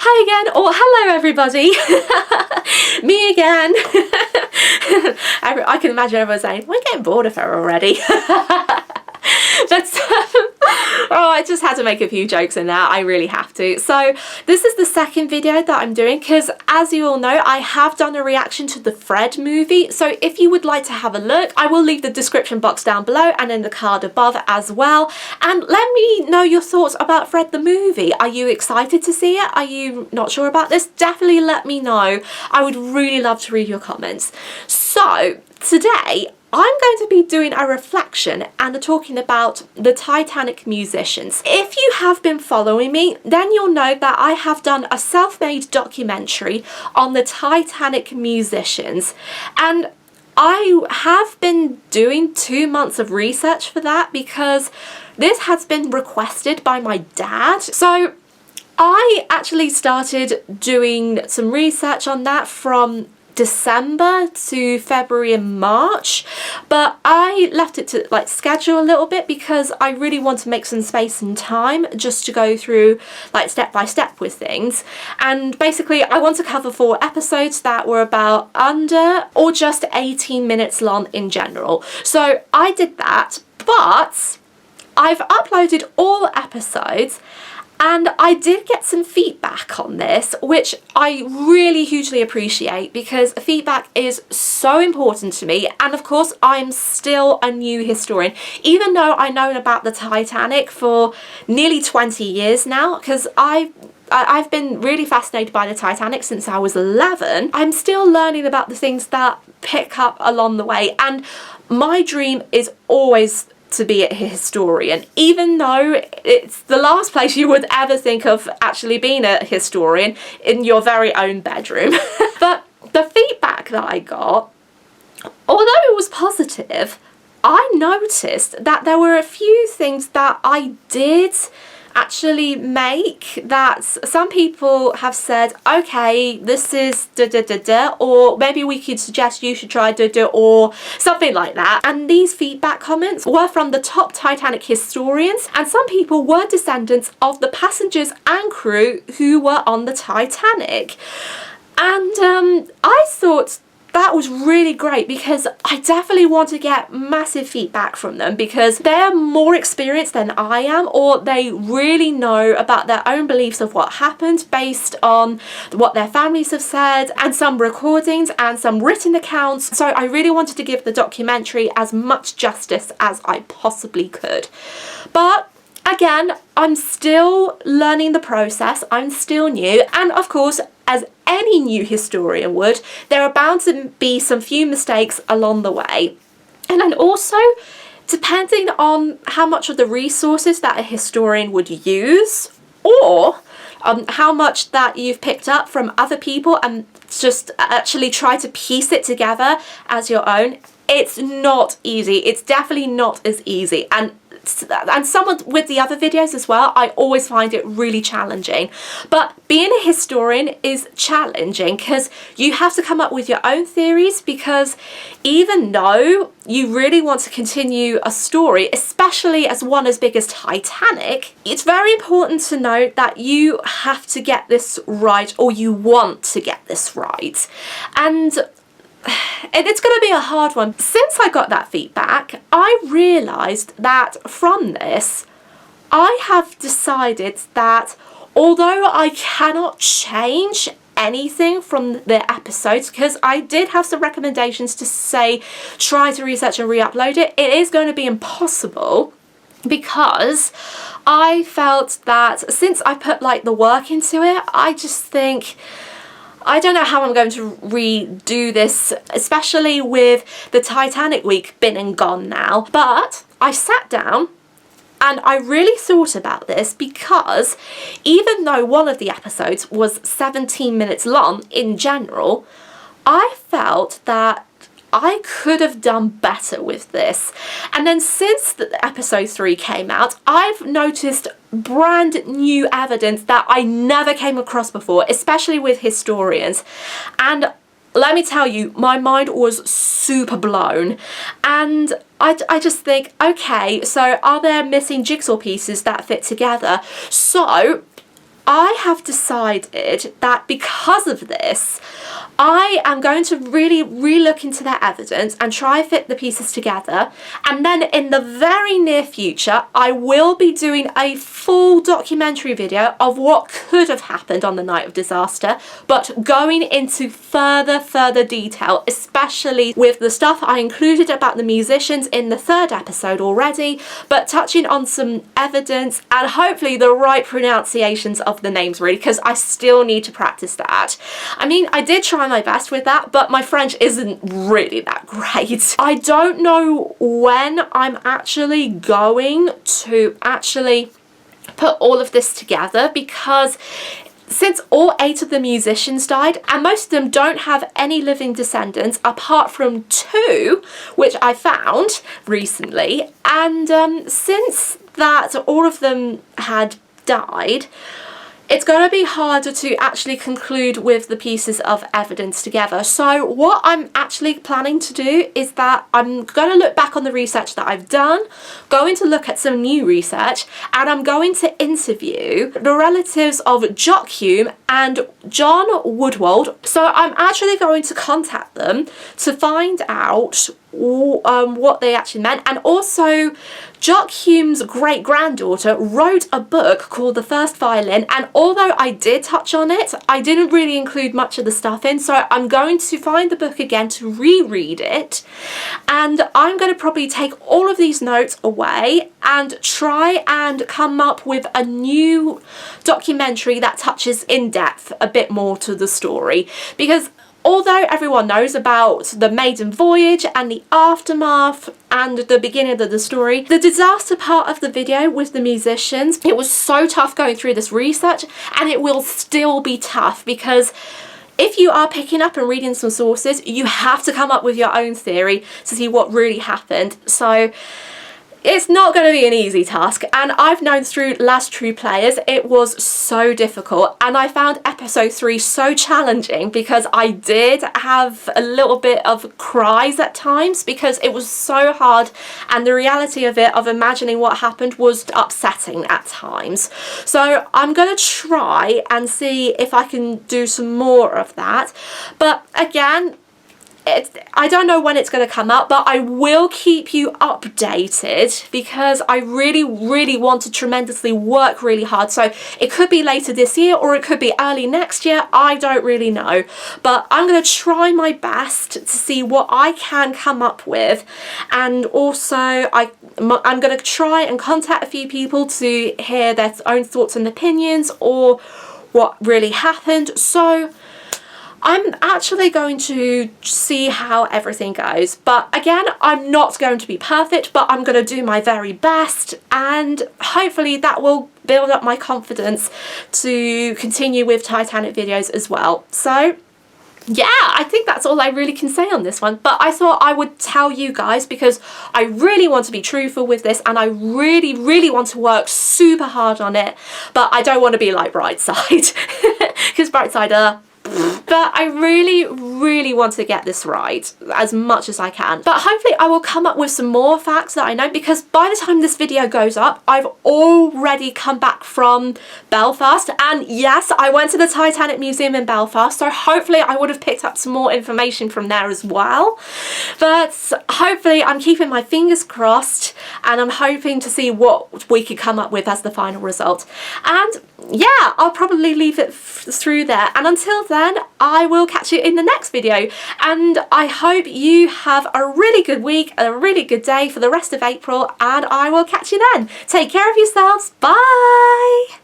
Hi again, or hello everybody. Me again. I can imagine everyone saying, we're getting bored of her already. But I just had to make a few jokes in there. I really have to. So this is the second video that I'm doing because, as you all know, I have done a reaction to the Fred movie. So if you would like to have a look, I will leave the description box down below and in the card above as well. And let me know your thoughts about Fred the movie. Are you excited to see it? Are you not sure about this? Definitely let me know. I would really love to read your comments. So today, I'm going to be doing a reflection and talking about the Titanic musicians. If you have been following me, then you'll know that I have done a self-made documentary on the Titanic musicians, and I have been doing 2 months of research for that because this has been requested by my dad. So I actually started doing some research on that from December to February and March, but I left it to schedule a little bit because I really want to make some space and time just to go through step by step with things. And basically I want to cover 4 episodes that were about under or just 18 minutes long in general. So I did that, but I've uploaded all episodes. And I did get some feedback on this, which I really hugely appreciate because feedback is so important to me. And of course, I'm still a new historian, even though I've known about the Titanic for nearly 20 years now, because I've been really fascinated by the Titanic since I was 11. I'm still learning about the things that pick up along the way. And my dream is always to be a historian, even though it's the last place you would ever think of actually being a historian, in your very own bedroom. But the feedback that I got, although it was positive, I noticed that there were a few things that I did actually make that some people have said, okay, this is da da da da, or maybe we could suggest you should try da da, or something like that. And these feedback comments were from the top Titanic historians, and some people were descendants of the passengers and crew who were on the Titanic. And I thought that was really great because I definitely want to get massive feedback from them because they're more experienced than I am, or they really know about their own beliefs of what happened based on what their families have said, and some recordings and some written accounts. So I really wanted to give the documentary as much justice as I possibly could. But again, I'm still learning the process, I'm still new, and of course, as any new historian would, there are bound to be some few mistakes along the way. And then also, depending on how much of the resources that a historian would use, or how much that you've picked up from other people and just actually try to piece it together as your own, it's not easy. It's definitely not as easy. And some with the other videos as well, I always find it really challenging. But being a historian is challenging because you have to come up with your own theories, because even though you really want to continue a story, especially as one as big as Titanic, it's very important to note that you have to get this right, or you want to get this right. And it's going to be a hard one. Since I got that feedback, I realised that from this, I have decided that although I cannot change anything from the episodes, because I did have some recommendations to say try to research and re-upload it, it is going to be impossible, because I felt that since I put the work into it, I just think I don't know how I'm going to redo this, especially with the Titanic week been and gone now. But I sat down and I really thought about this, because even though one of the episodes was 17 minutes long in general, I felt that I could have done better with this. And then since episode 3 came out, I've noticed brand new evidence that I never came across before, especially with historians. And let me tell you, my mind was super blown. And I just think, okay, so are there missing jigsaw pieces that fit together? So I have decided that because of this, I am going to really re-look into their evidence and try and fit the pieces together. And then in the very near future, I will be doing a full documentary video of what could have happened on the night of disaster, but going into further detail, especially with the stuff I included about the musicians in the 3rd episode already, but touching on some evidence and hopefully the right pronunciations of the names, really, because I still need to practice that. I mean, I did try my best with that, but my French isn't really that great. I don't know when I'm actually going to put all of this together, because since all 8 of the musicians died, and most of them don't have any living descendants apart from 2, which I found recently, and since that all of them had died, it's going to be harder to actually conclude with the pieces of evidence together. So what I'm actually planning to do is that I'm going to look back on the research that I've done, going to look at some new research, and I'm going to interview the relatives of Jock Hume and John Woodward. So I'm actually going to contact them to find out what they actually meant. And also, Jock Hume's great-granddaughter wrote a book called The First Violin, and although I did touch on it, I didn't really include much of the stuff in, so I'm going to find the book again to reread it, and I'm going to probably take all of these notes away and try and come up with a new documentary that touches in depth a bit more to the story, because although everyone knows about the maiden voyage and the aftermath and the beginning of the story, the disaster part of the video with the musicians, it was so tough going through this research, and it will still be tough, because if you are picking up and reading some sources, you have to come up with your own theory to see what really happened. So it's not going to be an easy task, and I've known through Last True Players it was so difficult, and I found episode 3 so challenging because I did have a little bit of cries at times because it was so hard, and the reality of it, of imagining what happened, was upsetting at times. So I'm going to try and see if I can do some more of that, but again, I don't know when it's going to come out, but I will keep you updated because I really want to tremendously work really hard. So it could be later this year or it could be early next year. I don't really know, but I'm going to try my best to see what I can come up with. And also I'm going to try and contact a few people to hear their own thoughts and opinions or what really happened. So I'm actually going to see how everything goes, but again, I'm not going to be perfect, but I'm going to do my very best, and hopefully that will build up my confidence to continue with Titanic videos as well. So yeah, I think that's all I really can say on this one, but I thought I would tell you guys because I really want to be truthful with this, and I really want to work super hard on it, but I don't want to be like Brightside because Brightside but I really want to get this right as much as I can. But hopefully I will come up with some more facts that I know, because by the time this video goes up, I've already come back from Belfast, and yes, I went to the Titanic Museum in Belfast, so hopefully I would have picked up some more information from there as well. But hopefully I'm keeping my fingers crossed, and I'm hoping to see what we could come up with as the final result. And yeah, I'll probably leave it through there, and until then I will catch you in the next video, and I hope you have a really good week, a really good day for the rest of April, and I will catch you then. Take care of yourselves. Bye.